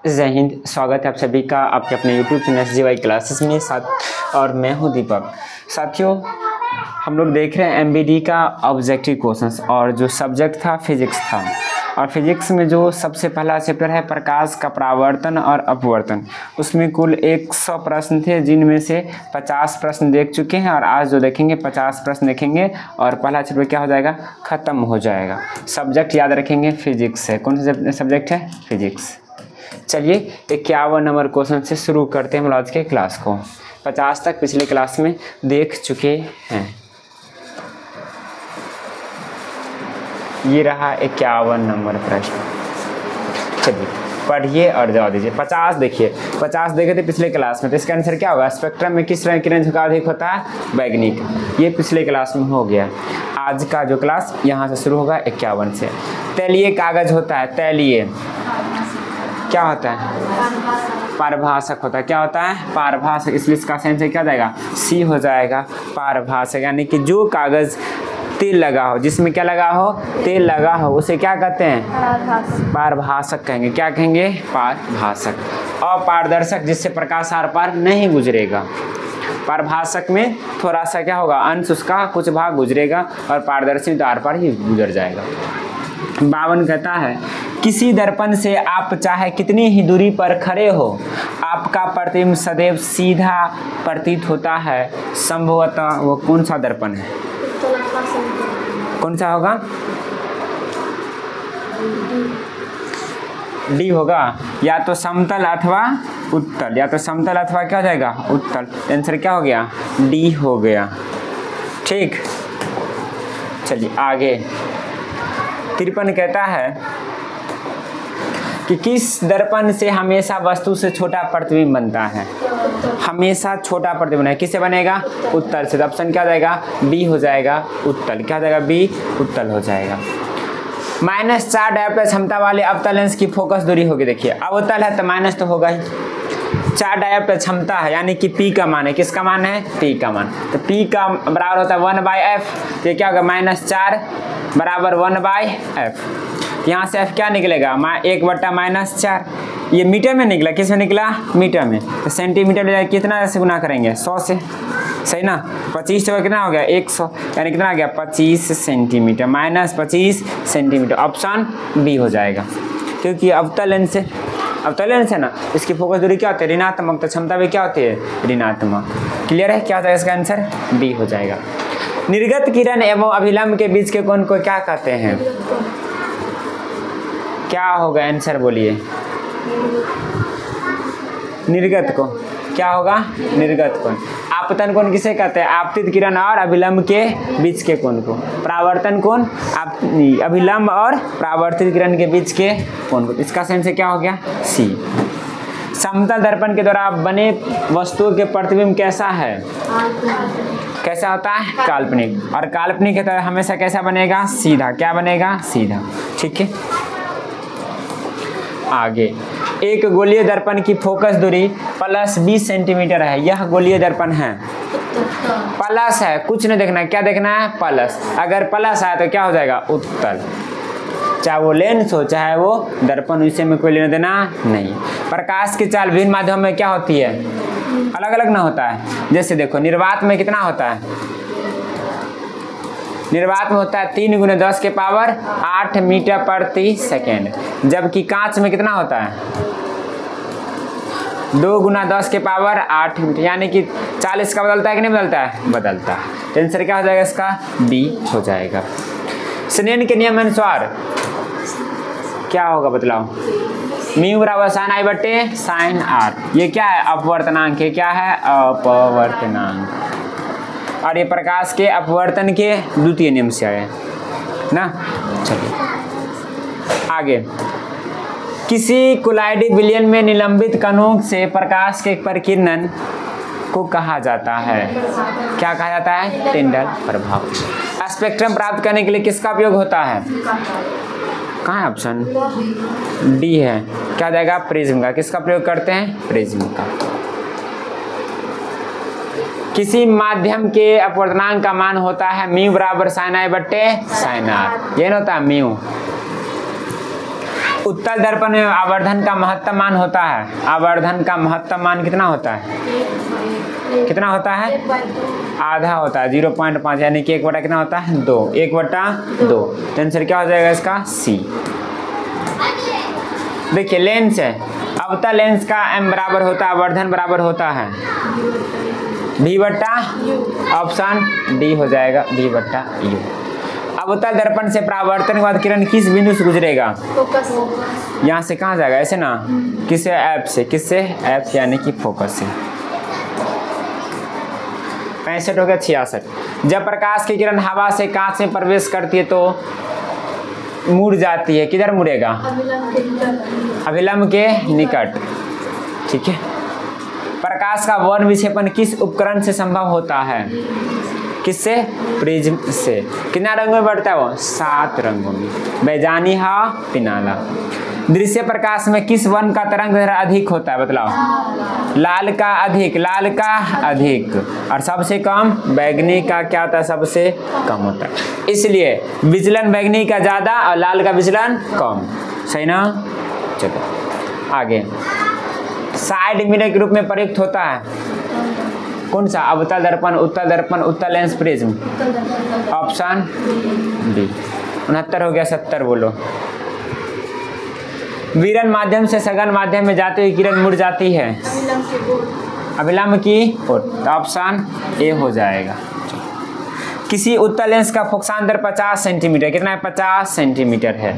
जय हिंद। स्वागत है आप सभी का आपके अपने यूट्यूब चैनल SGY क्लासेस में साथ और मैं हूं दीपक। साथियों, हम लोग देख रहे हैं MBD का ऑब्जेक्टिव क्वेश्चंस और जो सब्जेक्ट था फिजिक्स था। और फिजिक्स में जो सबसे पहला चैप्टर है प्रकाश का परावर्तन और अपवर्तन, उसमें कुल 100 प्रश्न थे जिनमें से 50 प्रश्न देख चुके हैं और आज जो देखेंगे 50 प्रश्न देखेंगे और पहला चैप्टर क्या हो जाएगा, ख़त्म हो जाएगा। सब्जेक्ट याद रखेंगे फिजिक्स है। कौन सा सब्जेक्ट है? फिजिक्स। चलिए 51 नंबर क्वेश्चन से शुरू करते हैं हम आज के क्लास को। 50 तक पिछले क्लास में देख चुके हैं। ये रहा 51 नंबर प्रश्न। चलिए पढ़िए और जवाब दीजिए। 50 देखिए, 50 देखे थे पिछले क्लास में, तो इसका आंसर क्या होगा? स्पेक्ट्रम में किस रंग किरण झुकाव अधिक होता है? बैगनी। ये पिछले क्लास में हो गया। आज का जो क्लास यहाँ से शुरू होगा 51 से। तैलीय कागज होता है, तैलीय क्या होता है? पारभाषक होता है। क्या होता है? पारभाषक। इसलिए इसका आंसर क्या हो जाएगा? सी हो जाएगा, पारभाषक। यानी कि जो कागज तेल लगा हो, जिसमें क्या लगा हो? तेल लगा हो, उसे क्या कहते हैं? पारभाषक कहेंगे। क्या कहेंगे? पारभाषक। अपारदर्शक, जिससे प्रकाश आर पार नहीं गुजरेगा। पारभाषक में थोड़ा सा क्या होगा, अंश उसका कुछ भाग गुजरेगा और पारदर्शी में तो आर पार ही गुजर जाएगा। 52 कहता है किसी दर्पण से आप चाहे कितनी ही दूरी पर खड़े हो, आपका प्रतिबिंब सदैव सीधा प्रतीत होता है। संभवतः वो कौन सा दर्पण है? कौन सा होगा? डी होगा। या तो समतल अथवा उत्तल, या तो समतल अथवा क्या हो जाएगा? उत्तल। आंसर क्या हो गया? डी हो गया। ठीक, चलिए आगे। 53 कहता है कि किस दर्पण से हमेशा वस्तु से छोटा प्रतिबिंब बनता है? हमेशा छोटा प्रतिबिंब है, किससे बनेगा? उत्तल से। तो ऑप्शन क्या हो जाएगा? बी हो जाएगा, उत्तल। क्या हो जाएगा? बी, उत्तल हो जाएगा। -4 डायोप्टर क्षमता वाले अवतल लेंस की फोकस दूरी होगी। देखिए अवतल है तो माइनस तो होगा ही। 4 डायोप्टर क्षमता है, यानी कि P का मान है। किसका मान है? P का मान। तो P का बराबर होता है 1/f। तो क्या होगा? -4 बराबर 1/f। यहाँ से f क्या निकलेगा? 1/-4। ये मीटर में निकला। किस में निकला? मीटर में। तो सेंटीमीटर में कितना से गुना करेंगे? 100 से। सही ना? 25 से कितना हो गया? 100। यानी कितना आ गया? 25 सेंटीमीटर। -25 सेंटीमीटर। ऑप्शन बी हो जाएगा, क्योंकि अवतल लेंस से, अवतल लेंस है ना, इसकी फोकस दूरी क्या होती है? ऋणात्मक। तो क्षमता भी क्या होती है? ऋणात्मक। क्लियर है? क्या होता है इसका आंसर? बी हो जाएगा। निर्गत किरण एवं अभिलंब के बीच के कोण को क्या कहते हैं? क्या होगा आंसर? बोलिए। निर्गत को क्या होगा? निर्गत कोण। आपतन कोण किसे कहते हैं? आपतित किरण और अभिलंब के बीच के कोण को। परावर्तन कोण अभिलंब और परावर्तित किरण के बीच के कोण को। इसका आंसर क्या हो गया? सी। समतल दर्पण के द्वारा बने वस्तुओं के प्रतिबिंब कैसा है? कैसा होता है? काल्पनिक। और काल्पनिक है तो हमेशा कैसा बनेगा? सीधा। क्या बनेगा? सीधा। ठीक है, आगे। एक गोलीय दर्पण की फोकस दूरी +20 सेंटीमीटर है। यह गोलीय दर्पण है। प्लस है, कुछ नहीं देखना है। क्या देखना है? प्लस। अगर प्लस आया तो क्या हो जाएगा? उत्तल। चाहे वो लेंस हो चाहे वो दर्पण, इसे में कोई लेना देना नहीं। प्रकाश की चाल विभिन्न माध्यम में क्या होती है? अलग अलग ना होता है। जैसे देखो निर्वात में कितना होता है? निर्वात में होता है 3 × 10⁸ मीटर प्रति सेकेंड। जबकि कांच में कितना होता है? 2 × 10⁸ मीटर। यानी कि 40 का बदलता है कि नहीं बदलता है? बदलता है। तो आंसर क्या हो जाएगा इसका? बी हो जाएगा। स्नेल के नियम अनुसार क्या होगा? बतलाओ। म्यू बराबर sin I/sin r। ये क्या है? अपवर्तनांक है। क्या है? अपवर्तनांक। और ये प्रकाश के अपवर्तन के द्वितीय नियम से आए ना। चलिए आगे। किसी कोलाइडी विलयन में निलंबित कणों से प्रकाश के प्रकीर्णन को कहा जाता है? क्या कहा जाता है? टिंडल प्रभाव। स्पेक्ट्रम प्राप्त करने के लिए किसका उपयोग होता है? कहाँ है? ऑप्शन डी है। क्या जाएगा? प्रिज्म का। किसका प्रयोग करते हैं? प्रिज्म का। किसी माध्यम के अपवर्तनांक का मान होता है μ बराबर sin I/sin r। ये ना होता है म्यू। उत्तल दर्पण में आवर्धन का महत्तम मान होता है, आवर्धन का महत्तम मान कितना होता है, कितना होता है, आधा होता है 0.5, यानी कि 1 बटा कितना होता है 2, 1/2। तो आंसर क्या हो जाएगा इसका सी। देखिए लेंस है, अवतल लेंस का m बराबर होता है, आवर्धन बराबर होता है v बट्टा, ऑप्शन डी हो जाएगा v बट्टा u। अवतल दर्पण से परावर्तन के बाद किरण किस बिंदु से गुजरेगा, यहाँ से कहाँ जाएगा, ऐसे ना, किससे, ऐप से, किससे, ऐप से, यानी कि फोकस से। 65 हो गया। 66, जब प्रकाश की किरण हवा से कांच में प्रवेश करती है तो मुड़ जाती है, किधर मुड़ेगा, अभिलंब के निकट। ठीक है। प्रकाश का वर्ण विक्षेपण किस उपकरण से संभव होता है, किससे, प्रिज्म से। कितना रंगों में बढ़ता है वो, 7 रंगों में, बैजानी हा पिनाला। दृश्य प्रकाश में किस वर्ण का तरंग दैर्घ्य अधिक होता है, बतलाओ। लाल का अधिक, लाल का अधिक, और सबसे कम बैगनी का क्या होता है, सबसे कम होता है। इसलिए विचलन बैगनी का ज्यादा और लाल का विचलन कम, सही ना। चलो आगे। साइड मिरर के रूप में प्रयुक्त होता है कौन सा, अवतल दर्पण, उत्तल दर्पण, उत्तल लेंस, प्रिज्म। Option B. 69 हो गया। 70 बोलो। विरल माध्यम से सघन माध्यम में जाते हुए किरण मुड़ जाती है, अभिलंब की ओर। ऑप्शन ए हो जाएगा। किसी उत्तल लेंस का फोकसान दर 50 सेंटीमीटर, कितना है, 50 सेंटीमीटर है।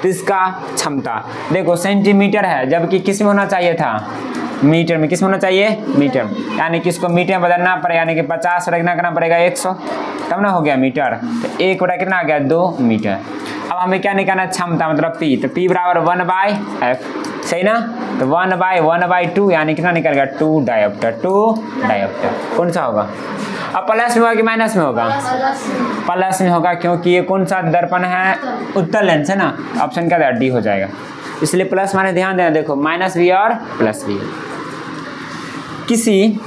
तो इसका क्षमता देखो सेंटीमीटर है, जबकि किस में होना चाहिए था, मीटर में। किस में होना चाहिए, मीटर में, यानी कि इसको मीटर में बदलना पड़ेगा, यानी कि 50 रखना करना पड़ेगा 100, तब ना हो गया मीटर। तो 1 बटा कितना आ गया, 2 मीटर। अब हमें क्या निकालना है, क्षमता, मतलब पी। तो पी बराबर 1/f, सही ना। तो 1/1/2 यानी कितना निकलेगा, 2 डायोप्टर, 2 डायोप्टर। कौन सा होगा, अब प्लस में होगा कि माइनस में होगा, प्लस में होगा, क्योंकि ये कौन सा दर्पण है, उत्तल लेंस है ना। ऑप्शन क्या डी हो जाएगा, इसलिए प्लस माइनस ध्यान देना। देखो माइनस भी और प्लस भी। किसी,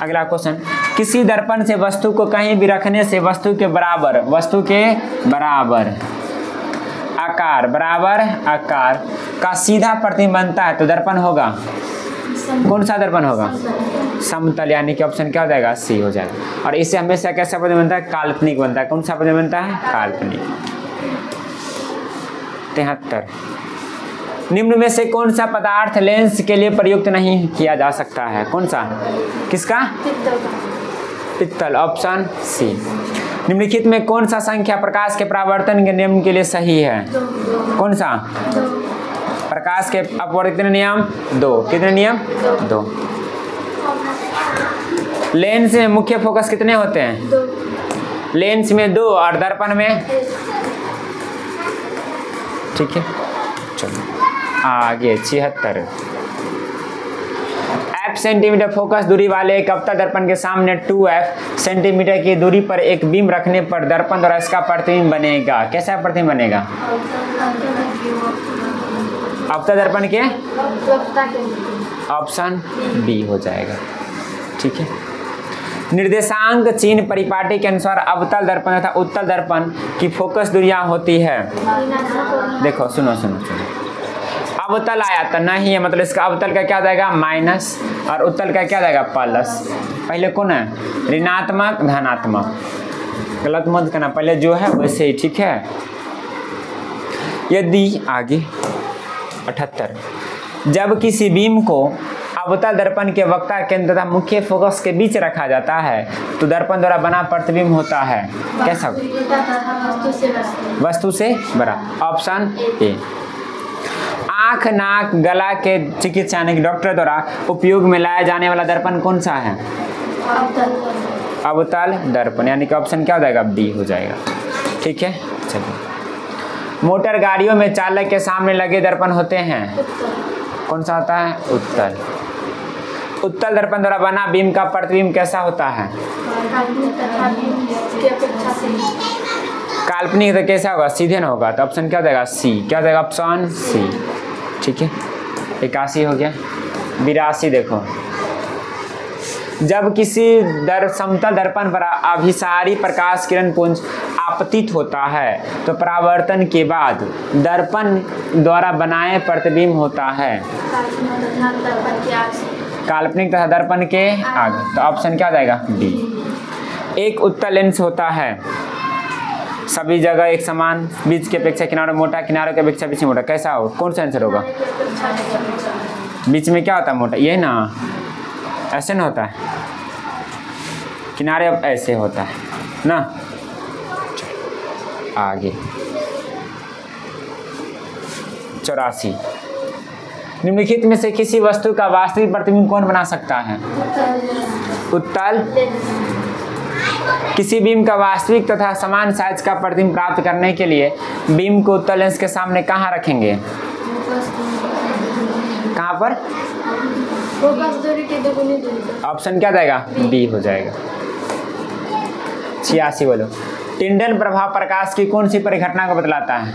अगला क्वेश्चन, किसी दर्पण से वस्तु को कहीं भी रखने से वस्तु के बराबर, वस्तु के बराबर आकार, बराबर आकार का सीधा प्रतिबिंब बनता है तो दर्पण होगा, कौन सा दर्पन होगा, समतल, यानी कि ऑप्शन क्या हो जाएगा, सी हो जाएगा। और इससे हमेशा कैसा प्रतिबिंब बनता है, काल्पनिक बनता है। कौन सा प्रतिबिंब बनता है, काल्पनिक। 73, निम्न में से कौन सा पदार्थ लेंस के लिए प्रयुक्त नहीं किया जा सकता है, कौन सा, किसका, पित्तल। Option C. निम्नलिखित में कौन सा संख्या प्रकाश के परावर्तन के नियम के लिए सही है, कौन सा, प्रकाश के अपवर्तन नियम 2। कितने नियम, 2। लेंस में मुख्य फोकस कितने होते हैं, 2। लेंस में 2 और दर्पण में, ठीक है। चलो आगे 76, f सेंटीमीटर फोकस दूरी वाले एक अवतल दर्पण के सामने 2f सेंटीमीटर की दूरी पर एक बीम रखने पर दर्पण द्वारा इसका प्रतिबिंब बनेगा। कैसा प्रतिबिंब बनेगा, अवतल दर्पण के, ऑप्शन बी हो जाएगा, ठीक है। निर्देशांक चिन्ह परिपाटी के अनुसार अवतल दर्पण तथा उत्तल दर्पण की फोकस दूरियां होती है। देखो सुनो सुनो सुनो, अवतल आया तो नहीं है, मतलब इसका अवतल का क्या जाएगा, माइनस, और उत्तल का क्या जाएगा, प्लस। पहले कौन है, ऋणात्मक धनात्मक, गलत मत करना, पहले जो है वैसे ही, ठीक है। यदि आगे 78, जब किसी बीम को अवतल दर्पण के वक्ता केंद्र तथा मुख्य फोकस के बीच रखा जाता है तो दर्पण द्वारा बना प्रतिबिंब होता है कैसा, वस्तु से बड़ा। Option A. आंख, नाक, गला के चिकित्सा यानी डॉक्टर द्वारा उपयोग में लाया जाने वाला दर्पण कौन सा है, अवतल दर्पण, यानी कि ऑप्शन क्या हो जाएगा, बी हो जाएगा, ठीक है। चलिए, मोटर गाड़ियों में चालक के सामने लगे दर्पण होते हैं, कौन सा होता है, उत्तल। उत्तल दर्पण द्वारा बना बीम का प्रतिबिंब कैसा होता है, काल्पनिक। तो कैसा होगा, सीधे न होगा, तो ऑप्शन क्या हो जाएगा, सी। क्या हो जाएगा, ऑप्शन सी, ठीक है। 81 हो गया। 82 देखो, जब किसी समतल दर्पण पर अभिसारी प्रकाश किरण पुंज आपतित होता है तो परावर्तन के बाद दर्पण द्वारा बनाए प्रतिबिंब होता है। काल्पनिक तथा दर्पण के आगे। तो ऑप्शन क्या हो जाएगा? डी। एक उत्तल लेंस होता है, सभी जगह एक समान, बीच की अपेक्षा किनारों मोटा, किनारों की अपेक्षा बीच में मोटा। कैसा हो? कौन सा आंसर होगा? बीच में क्या होता है? मोटा। ये ना, ऐसे ना होता है, किनारे अब ऐसे होता है ना। आगे 84, निम्नलिखित में से किसी वस्तु का वास्तविक प्रतिबिंब कौन बना सकता है? उत्तल। किसी बीम का वास्तविक तथा समान साइज का प्रतिबिंब प्राप्त करने के लिए बीम को उत्तल लेंस के सामने कहाँ रखेंगे? कहाँ पर? ऑप्शन क्या जाएगा? बी हो जाएगा। 86 बोलो। टिंडल प्रभाव प्रकाश की कौन सी परिघटना को बतलाता है?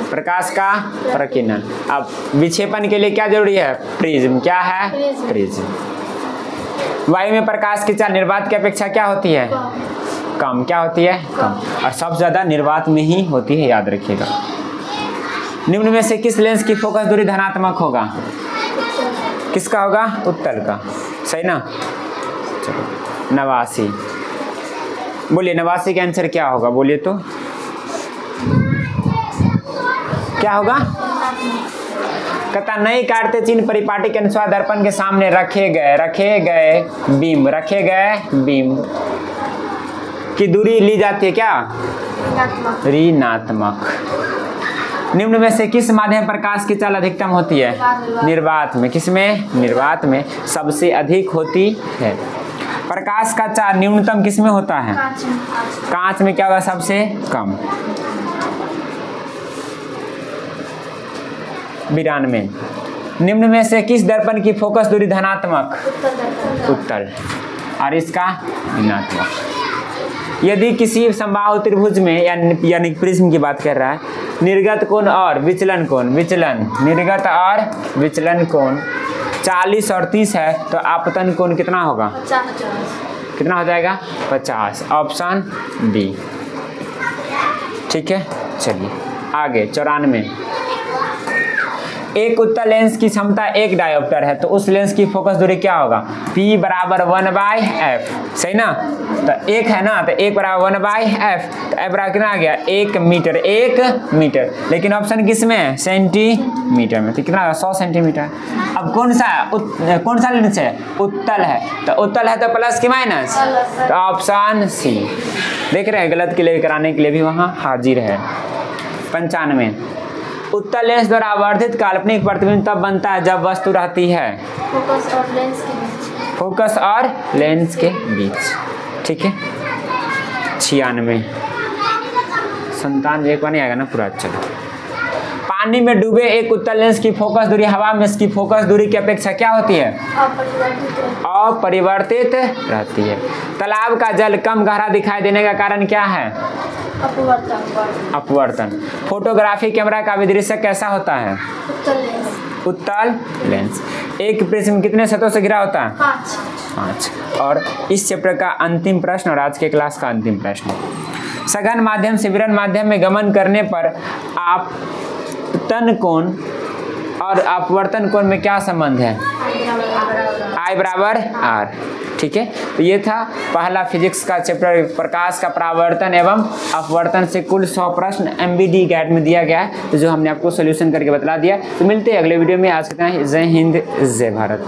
प्रकाश का प्रकीर्णन। अब विक्षेपण के लिए क्या जरूरी है? प्रिज्म। क्या है? प्रिज्म। वायु में प्रकाश की चाल निर्वात की अपेक्षा क्या होती है? कम। क्या होती है? कम। और सबसे ज्यादा निर्वात में ही होती है, याद रखिएगा। निम्न में से किस लेंस की फोकस दूरी धनात्मक होगा? किसका होगा? उत्तल का। सही ना? चलो 89 बोलिए। 89 का आंसर क्या होगा? बोलिए तो क्या होगा? कहता नहीं काटते चिन्ह परिपाटी के अनुसार दर्पण के सामने रखे गए बीम की दूरी ली जाती है क्या? ऋणात्मक। निम्न में से किस माध्यम प्रकाश की चाल अधिकतम होती है? निर्वात में। किसमें? निर्वात में सबसे अधिक होती है। प्रकाश का चाल न्यूनतम किसमें होता है? कांच में। क्या होगा? सबसे कम। 92, निम्न में से किस दर्पण की फोकस दूरी धनात्मक? उत्तल। और इसका ऋणात्मक। यदि किसी समबाहु त्रिभुज में यानी प्रिज्म की बात कर रहा है, निर्गत कोण और विचलन कोण, निर्गत और विचलन कोण 40 और 30 है तो आपतन कोण कितना होगा? 50। कितना हो जाएगा? 50। Option B. ठीक है, चलिए आगे 94। एक उत्तल लेंस की क्षमता 1 डायोप्टर है तो उस लेंस की फोकस दूरी क्या होगा? P बराबर 1/f। सही ना? तो 1 है ना, तो 1 बराबर 1/f, तो f बराबर कितना आ गया? 1 मीटर। 1 मीटर, लेकिन ऑप्शन किस में है? सेंटीमीटर में। तो कितना? 100 सेंटीमीटर। अब कौन सा लेंस है? उत्तल है। तो उत्तल है तो प्लस की माइनस? तो ऑप्शन सी। देख रहे हैं, गलत के लिए कराने के लिए भी वहाँ हाजिर है। 95, उत्तल लेंस द्वारा आवर्धित काल्पनिक प्रतिबिंब तब बनता है जब वस्तु रहती है फोकस और लेंस के बीच। ठीक है। 96, 97 एक बार नहीं आएगा ना पूरा। चलो, पानी में डूबे एक उत्तल लेंस की फोकस दूरी हवा में इसकी फोकस दूरी की अपेक्षा क्या होती है? अपरिवर्तित रहती है। तालाब का जल कम गहरा दिखाई देने का कारण क्या है? अपवर्तन। फोटोग्राफी कैमरा का विदृश्य कैसा होता है? उत्तल लेंस। एक प्रिज्म कितने सतहों से घिरा होता है? 5। और इस चैप्टर का अंतिम प्रश्न और आज के क्लास का अंतिम प्रश्न, सघन माध्यम से विरल माध्यम में गमन करने पर आपतन कोण और अपवर्तन कोण में क्या संबंध है? I बराबर R। ठीक है, तो ये था पहला फिजिक्स का चैप्टर, प्रकाश का परावर्तन एवं अपवर्तन से कुल 100 प्रश्न MBD गाइड में दिया गया है, तो जो हमने आपको सोल्यूशन करके बता दिया। तो मिलते हैं अगले वीडियो में। आज के लिए जय हिंद, जय भारत।